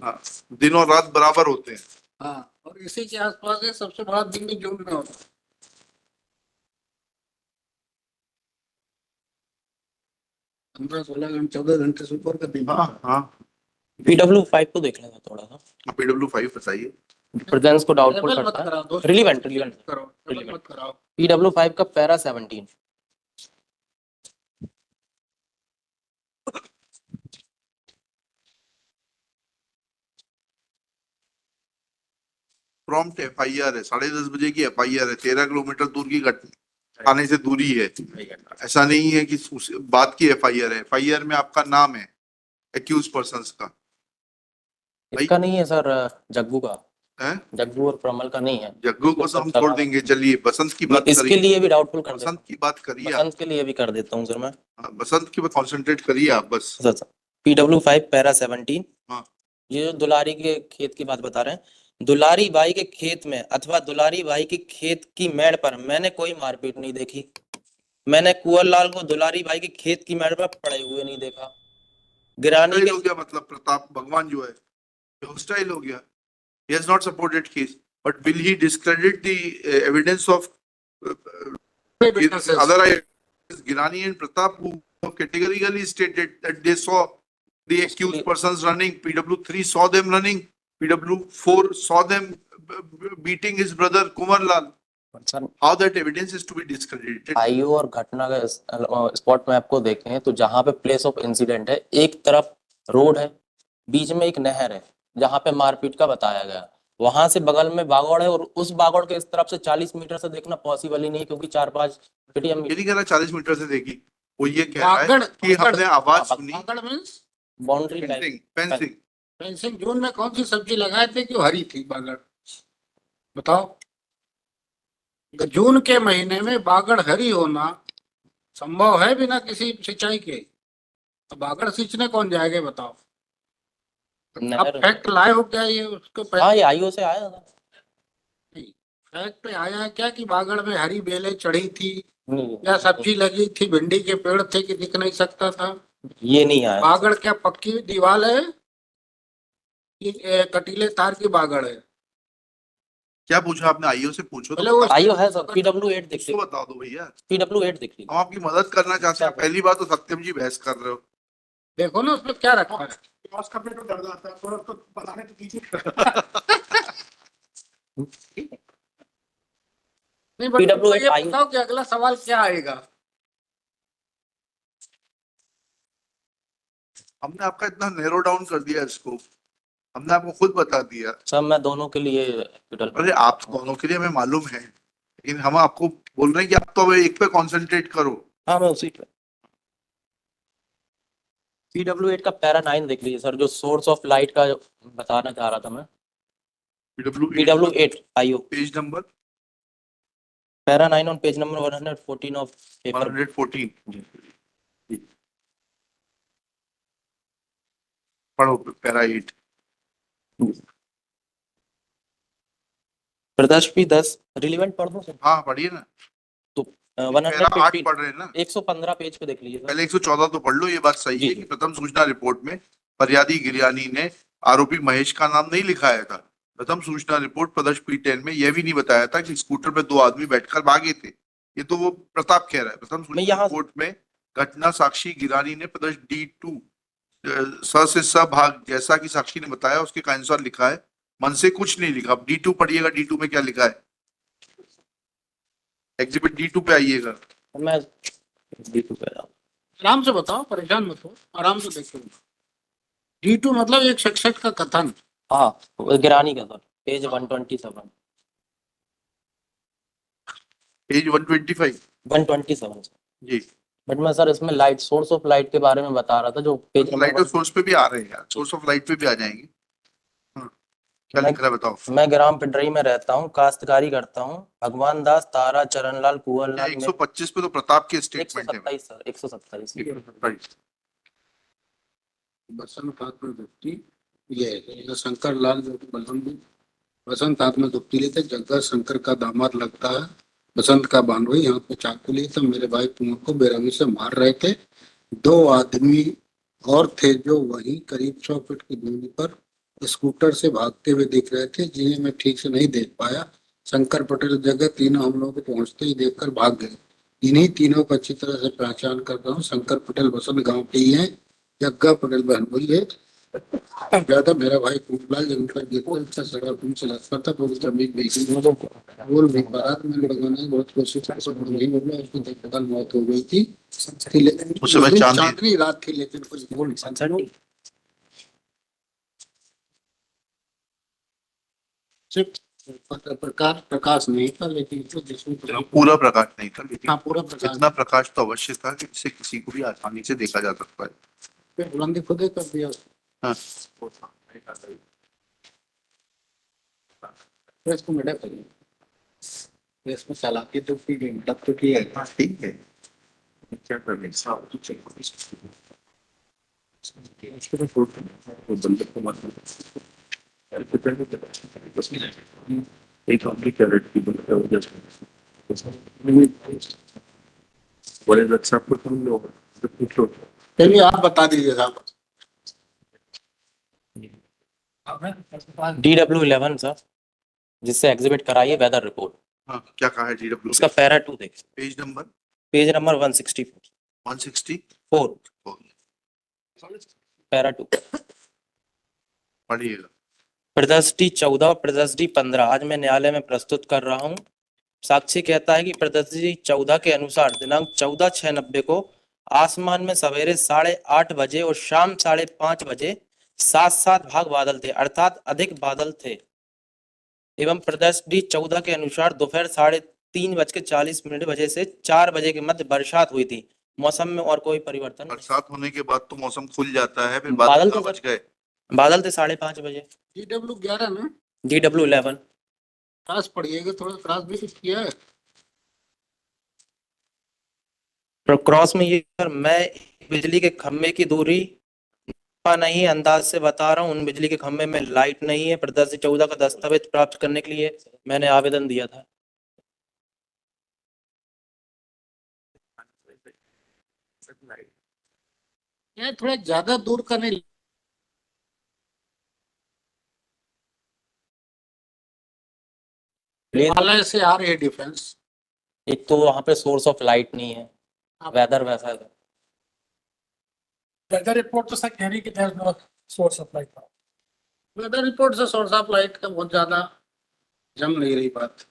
हाँ दिन और रात बराबर होते हैं। हाँ, और इसी के आसपास है सबसे बड़ा दिन भी जून में होता है। 15-16 घंटे 14 घंटे से ऊपर का दिन। हाँ हाँ PW5 को देख लेंगे थोड़ा सा। PW5 बताइए। प्रेजेंस को डाउटफुल लेवल मत करता है। कराओ दोस्त, रिलीवेंट करो लेवल मत कराओ। PW5 का पैरा 17। प्रॉम्प्ट FIR है, 10:30 बजे की FIR है, 13 किलोमीटर दूर की घटना, थाने से दूरी है। ऐसा नहीं है कि बात की FIR है, FIR में आपका नाम है एक्यूज पर्संस का। इसका नहीं है सर, जग्गू का है जग्गू और प्रमल का नहीं है। जग्गू को तो हम छोड़ देंगे, चलिए बसंत की बात इसके करिए। लिए भी डाउटफुल कर देता बसंत की बात करिए हूँ। आप। बसंत के लिए भी कर देता हूँ सर मैं। हाँ, बसंत की बात कॉन्सेंट्रेट करिए आप बस। PW5 para 17। हाँ। ये जो दुलारी के खेत की बात बता रहे हैं, दुलारी बाई के खेत में अथवा दुलारी बाई के खेत की मेड़ पर मैंने कोई मारपीट नहीं देखी। मैंने कुंवर लाल को दुलारी बाई के खेत की मेड़ पर पड़े हुए नहीं देखा। गिरानी हॉस्टाइल के हो गया, मतलब प्रताप भगवान जो है हॉस्टाइल हो गया। He has not supported case, but will he discredit the evidence of other Girani and Pratap, who categorically stated that they saw the accused persons running? PW3 saw them running. PW4 saw them beating his brother Kumar Lal. Sir How that evidence is to be discredited? IO और घटना का स्पॉट मैप को देखें तो जहां पे प्लेस ऑफ इंसिडेंट है, एक तरफ रोड है, बीच में एक नहर है जहां पे मारपीट का बताया गया। वहां से बगल में बागौड़ है और उस बागौड़ के इस तरफ से 40 मीटर से देखना पॉसिबल ही नहीं, क्योंकि 4-5 PTM ये नहीं कह रहा 40 मीटर से देखी, वो ये कह रहा है कि हमने आवाज सुनी। बाउंड्री फेंसिंग फेंसिंग जून में कौन सी सब्जी लगाए थे क्यों हरी थी बागड़? बताओ, जून के महीने में बागड़ हरी होना संभव है बिना किसी सिंचाई के? तो बागड़ सींचने कौन जाएगा बताओ? अब फैक्ट लाए हो क्या ये उसको? हाँ ये आईओ से आया था। फैक्ट आया है क्या कि बागड़ में हरी बेलें चढ़ी थी नहीं, या सब्जी लगी थी, भिंडी के पेड़ थे कि दिख नहीं सकता था? ये नहीं आया। बागड़ क्या पक्की दीवार है कि कटीले तार की बागड़ है? क्या पूछा आपने? आईओ से पूछो पहले तो वो आईओ है सर, PW8 दिख उसको बता दो भैया। PW8 दिख रही हम आपकी मदद करना चाहते हैं। पहली बात तो सत्यम जी बहस कर रहे हो। देखो ना उसमें क्या रखा है। नहीं बट PW8 ये बताओ कि अगला सवाल क्या आएगा? हमने आपका इतना नैरो डाउन कर दिया इसको, हमने आपको खुद बता दिया। सर मैं दोनों के लिए अरे आप दोनों के लिए हमें मालूम है, लेकिन हम आपको बोल रहे हैं कि आप तो अब एक पे कॉन्सेंट्रेट करो। हाँ मैं उसी पे PW8 का पैरा 9 देख लीजिए सर, जो सोर्स ऑफ लाइट का जो बताना चाह रहा था मैं। PW8 IO page number para 9 on page number 114 of paper. 114 पढ़ो पैरा 8। प्रदर्शनी 10 रिलीवेंट पढ़ दो सर। हाँ पढ़िए ना, तो पैरा 8 115 पढ़ रहे हैं ना। 115 पेज पे देख लीजिए सर। पहले 114 तो पढ़ लो। ये बात सही जी, है जी। कि प्रथम सूचना रिपोर्ट में फरियादी गिरियानी ने आरोपी महेश का नाम नहीं लिखाया था। प्रथम सूचना रिपोर्ट प्रदर्श P10 में यह भी नहीं बताया था कि स्कूटर पर 2 आदमी बैठकर भागे थे। ये तो वो प्रताप कह रहा है। प्रथम सूचना यहाँ- रिपोर्ट में घटना साक्षी गिरानी ने प्रदर्श D2 स से स भाग जैसा कि साक्षी ने बताया उसके अनुसार लिखा है। मन से कुछ नहीं लिखा। अब D2 पढ़िएगा, D2 में क्या लिखा है। एग्जिबिट D2 पे आइएगा। मैं D2 पे जाऊँ। आराम से बताओ, परेशान मत हो, आराम से देखो। D2 मतलब एक शिक्षक का कथन। हाँ वो गिरानी का सर, पेज 127 पेज 125 127 सर। जी। बट मैं सर इसमें लाइट, सोर्स ऑफ लाइट के बारे में बता रहा था, जो पेज लाइट ऑफ सोर्स पे भी आ रहे हैं यार, सोर्स ऑफ लाइट पे भी आ जाएंगे। क्या लिख रहा है बताओ। मैं ग्राम पिंडरी में रहता हूँ, काश्तकारी करता हूँ। भगवान दास, तारा, चरणलाल, कुंवर लाल। 125 पे तो प्रताप के स्टेटमेंट है। 127 सर, 127। बसंत आत्मा दुप्ती, ये शंकर लाल जो कि बसंत आत्मा दुप्ती लेते, जग्गा शंकर का दामाद लगता है। बसंत का बानवई यहाँ पे चाकू लिए तो मेरे भाई कुंवर को बेरहमी से मार रहे थे। 2 आदमी और थे जो वहीं करीब 100 फीट की दूरी पर स्कूटर से भागते हुए दिख रहे थे, जिन्हें मैं ठीक से नहीं देख पाया। शंकर पटेल जगह तीनों हम लोगों को पहुंचते ही देखकर भाग गए। इन्हीं तीनों को अच्छी तरह से पहचान करता हूँ। शंकर पटेल बसंत गांव के ही है, जग्गा पटेल बहन हुई है। ज्यादा मेरा भाई कुंभलाल जंगल पर गिरकर अच्छा सड़ा खून से लथपथ था। पूरी जमीन बेची बोल भी बारात में लोगों ने बहुत कोशिश की, सब नहीं बोला। उसकी तत्काल मौत हो गई थी। लेकिन उस समय उस दिन चांदनी- चांदनी रात थी, लेकिन कुछ बोल नहीं सकते। सिर्फ प्रकाश नहीं था, लेकिन तो जिसमें पूरा प्रकाश नहीं था, लेकिन हाँ पूरा प्रकाश इतना प्रकाश तो अवश्य था कि जिससे किसी को भी आसानी से देखा जा सकता है। पे बुलंदी खुदे कर दिया। हाँ। प्रेस को मिटा करिए, प्रेस में चालाकी तो की गई, तब तो किया है। ठीक है। क्या कर रहे हैं उसके बाद वो बंदे को मार एक आदमी कैरेट की बंद हो जैसे बोले अच्छा कुछ हम लोग कुछ लोग चलिए आप बता दीजिए साहब। DW11 सर, जिससे एग्जिबिट कराई है वेदर रिपोर्ट। हाँ क्या कहा है DW उसका पैरा 2 देख, page number page number 164 164 para 2। पढ़िएगा। प्रदर्शनी 14, प्रदर्शनी 15 आज मैं न्यायालय में प्रस्तुत कर रहा हूँ। साक्षी कहता है कि प्रदर्शनी 14 के अनुसार दिनांक 14/6/90 को आसमान में सवेरे 8:30 बजे और शाम 5:30 बजे 7-7 भाग बादल थे, अर्थात अधिक बादल थे। एवं प्रदर्शनी 14 के अनुसार दोपहर 3:40 बजे से 4 बजे के मध्य बरसात हुई थी। मौसम में और कोई परिवर्तन नहीं। बरसात होने के बाद तो मौसम खुल जाता है, फिर बादल बादल तो बच गए। बादल थे 5:30 बजे। DW11 ना, DW11 क्रॉस पढ़िएगा, थोड़ा क्रॉस भी कुछ किया है। क्रॉस में ये सर, मैं बिजली के खंभे की दूरी का नहीं अंदाज से बता रहा हूँ। उन बिजली के खंभे में लाइट नहीं है। प्रदर्शनी 14 का दस्तावेज प्राप्त करने के लिए मैंने आवेदन दिया था। ये थोड़ा ज्यादा दूर का नहीं, हिमालय से आ रही है डिफेंस। एक तो वहां पे सोर्स ऑफ लाइट नहीं है, वेदर वैसा है। वेदर रिपोर्ट तो सर कह रही कि there is no source of light. Weather report से सोर्स ऑफ लाइट का बहुत ज्यादा जम नहीं रही बात।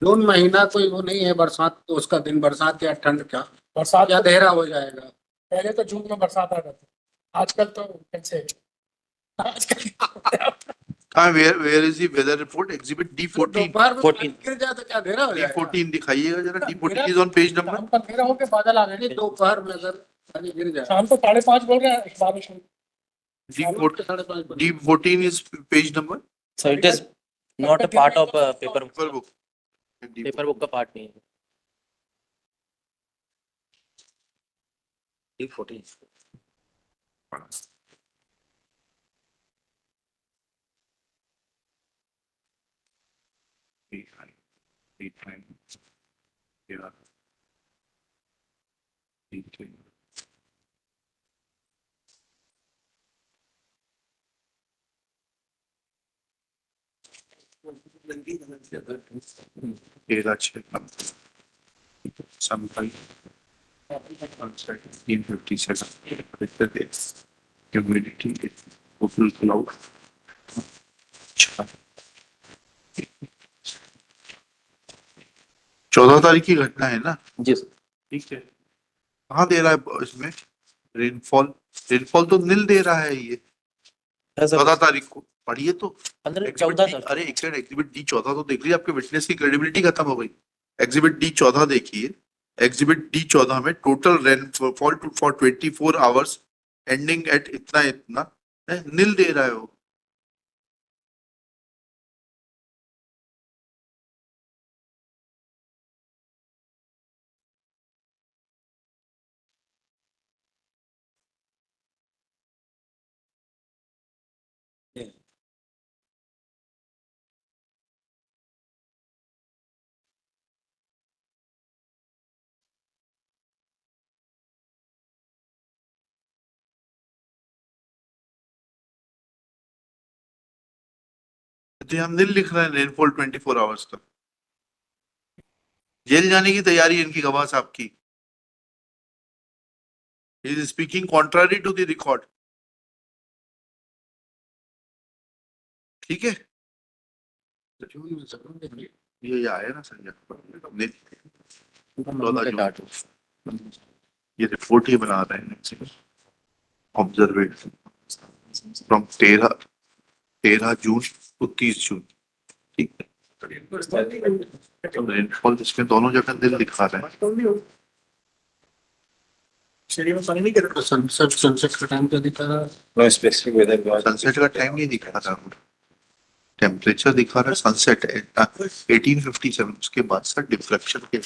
जून महीना कोई वो नहीं है बरसात, तो उसका दिन बरसात या ठंड का बरसात या अंधेरा हो जाएगा। पहले तो जून में बरसात आ जाती, आजकल तो कैसे आजकल हाँ, where is the weather report? Exhibit D14. दोपहर में 14 गिर जाए तो क्या अंधेरा हो जाएगा? D14 दिखाइएगा जरा, D14 is on page number. शाम को अंधेरा होके बादल आ गए नहीं, दोपहर में अगर पानी गिर जाए। शाम को 5:30 बोल रहे हैं बारिश में। D14, 5:30 बजे। D14 is page number. So it is not a part of paper Paper book. paper book का part नहीं है। D14. Yeah. D3. तेरह छः समपाई 357 ह्यूमिडिटी टोटल क्लाउड 14 तारीख की घटना है ना? जी सर। ठीक है, कहाँ दे रहा है इसमें रेनफॉल? रेनफॉल तो नील दे रहा है ये 14 तारीख को, पढ़िए तो। 15-14 सर। अरे एक सेकंड, एग्जिबिट डी 14 तो देख लीजिए, आपके विटनेस की क्रेडिबिलिटी खत्म हो गई। एग्जिबिट डी 14 देखिए, एग्जिबिट डी 14 में total rainfall for 24 hours ending eight इतना इतना नील दे रहा है वो। तो हम नील लिख रहे हैं रेनफॉल 24 आवर्स का। जेल जाने की तैयारी है इनकी गवाह साहब की। He is speaking contrary to the record. ठीक है, ये आया ना संजय, ये रिपोर्ट ही बना रहे हैं ऑब्जर्वेशन फ्रॉम 13 जून to 30 जून। ठीक है, रेनफॉल इसमें दोनों जगह दिल दिखा रहे हैं। सनसेट का टाइम क्या दिखा रहा है? No specific weather was. Sunset का टाइम नहीं दिखा रहा, टेम्परेचर दिखा रहा है सनसेट 1857। उसके बाद सर रिफ्लेक्शन के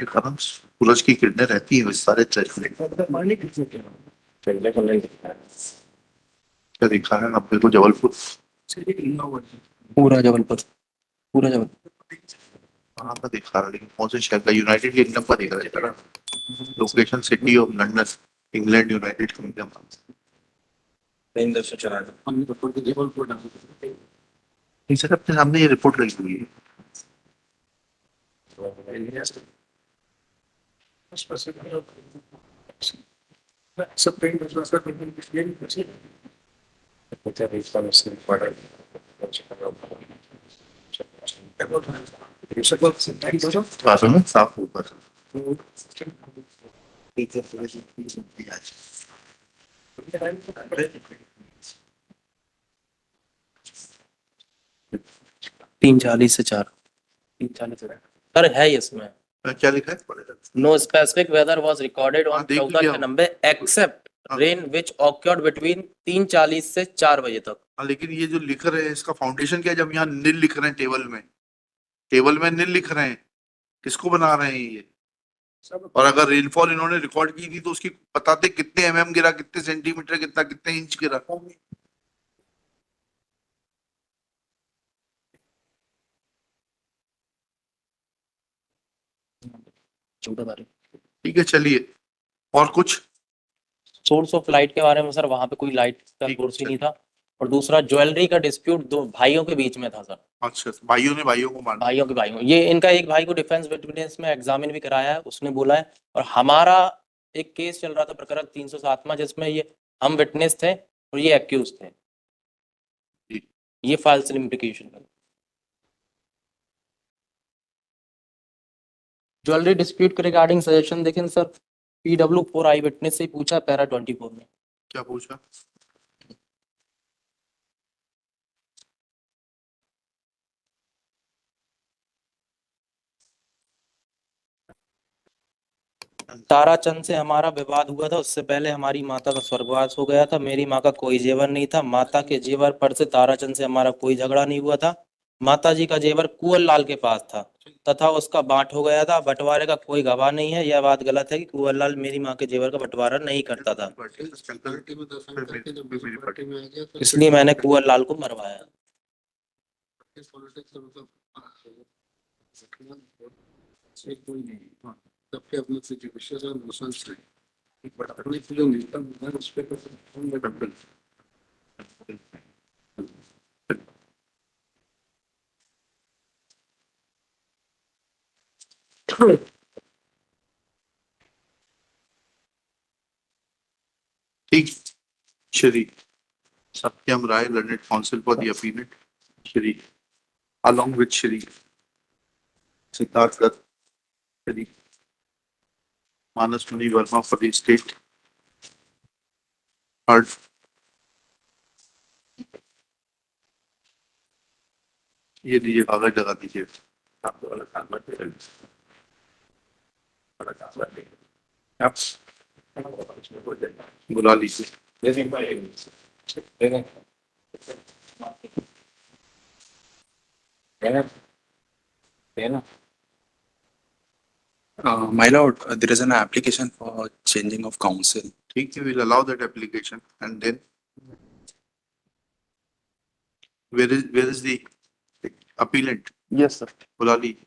कारण सूरज की किरणें रहती है सारे चेहरे। क्या दिखा रहा है अपने को? जबलपुर, पूरा जबलपुर, पूरा जबलपुर। वहाँ का दिखा रहा है, लेकिन कौन से शहर का? यूनाइटेड किंगडम का दिखा रहा है। Location city of London, England, United kingdom. से चला नहीं सर, अपने सामने ये रिपोर्ट लगी हुई है। बाजू में साफ ऊपर 3:40 से 4, 3:40 से 4 सर है इसमें। क्या लिखा है? No specific weather was recorded हाँ, ऑन देख 14 लिया। नवंबर एक्सेप्ट हाँ। रेन व्हिच ऑक्योर्ड बिटवीन 3:40 से 4 बजे तक। हाँ, लेकिन ये जो लिख रहे हैं इसका फाउंडेशन क्या है? जब यहाँ नील लिख रहे हैं टेबल में नील लिख रहे हैं, किसको बना रहे हैं ये? और अगर रेनफॉल इन्होंने रिकॉर्ड की थी तो उसकी बताते कितने एमएम गिरा, कितने सेंटीमीटर, कितने इंच गिरा। ठीक है, चलिए और कुछ? सोर्स ऑफ लाइट के बारे में सर वहां पे कोई लाइट का ठीक, सोर्स ही चलिए। नहीं था। और दूसरा ज्वेलरी का डिस्प्यूट दो भाइयों के बीच में था सर। अच्छा, भाइयों ने भाइयों को मारा। भाइयों ये इनका एक भाई को डिफेंस विटनेस में एग्जामिन भी कराया है, उसने बोला है। और हमारा एक केस चल रहा था प्रकरण 307 में, जिसमें ये हम विटनेस थे और ये एक्यूज थे। जी। ये फाल्स इम्प्लीकेशन है। ज्वेलरी डिस्प्यूट के रिगार्डिंग सजेशन देखें सर, PW4 आई विटनेस से ही पूछा पैरा 24 में। क्या पूछा? ताराचंद से हमारा विवाद हुआ था, उससे पहले हमारी माता का स्वर्गवास हो गया था। मेरी माँ का कोई जेवर नहीं था। माता के जेवर पर से ताराचंद से हमारा कोई झगड़ा नहीं हुआ था। माता जी का जेवर कुंवर लाल के पास था तथा उसका बांट हो गया था। बंटवारे का कोई गवाह नहीं है। यह बात गलत है कि कुंवर लाल मेरी माँ के जेवर का बंटवारा नहीं करता था, पार्टी में दर्शन करके जब दूसरी पार्टी में आ गया तो इसलिए मैंने कुंवर लाल को मरवाया। पॉलिटिक्स मतलब से कोई नहीं, सबके अपने से विशेष और मुसल से बट अपने से जो नेता होता है उस पे तो हम लोग ठीक। श्री सत्यम राय, learned counsel for the appealant, Shri, along with Shri Siddharth Dutt, Shri Manas Muni Verma for the state. Heard. ये दीजिए, कागज लगा दीजिए। बुला लीजिए। My lord, there is an application for changing of counsel. ठीक है, we'll allow that application and then where is the appellant? Yes, sir. बुला लीजिए।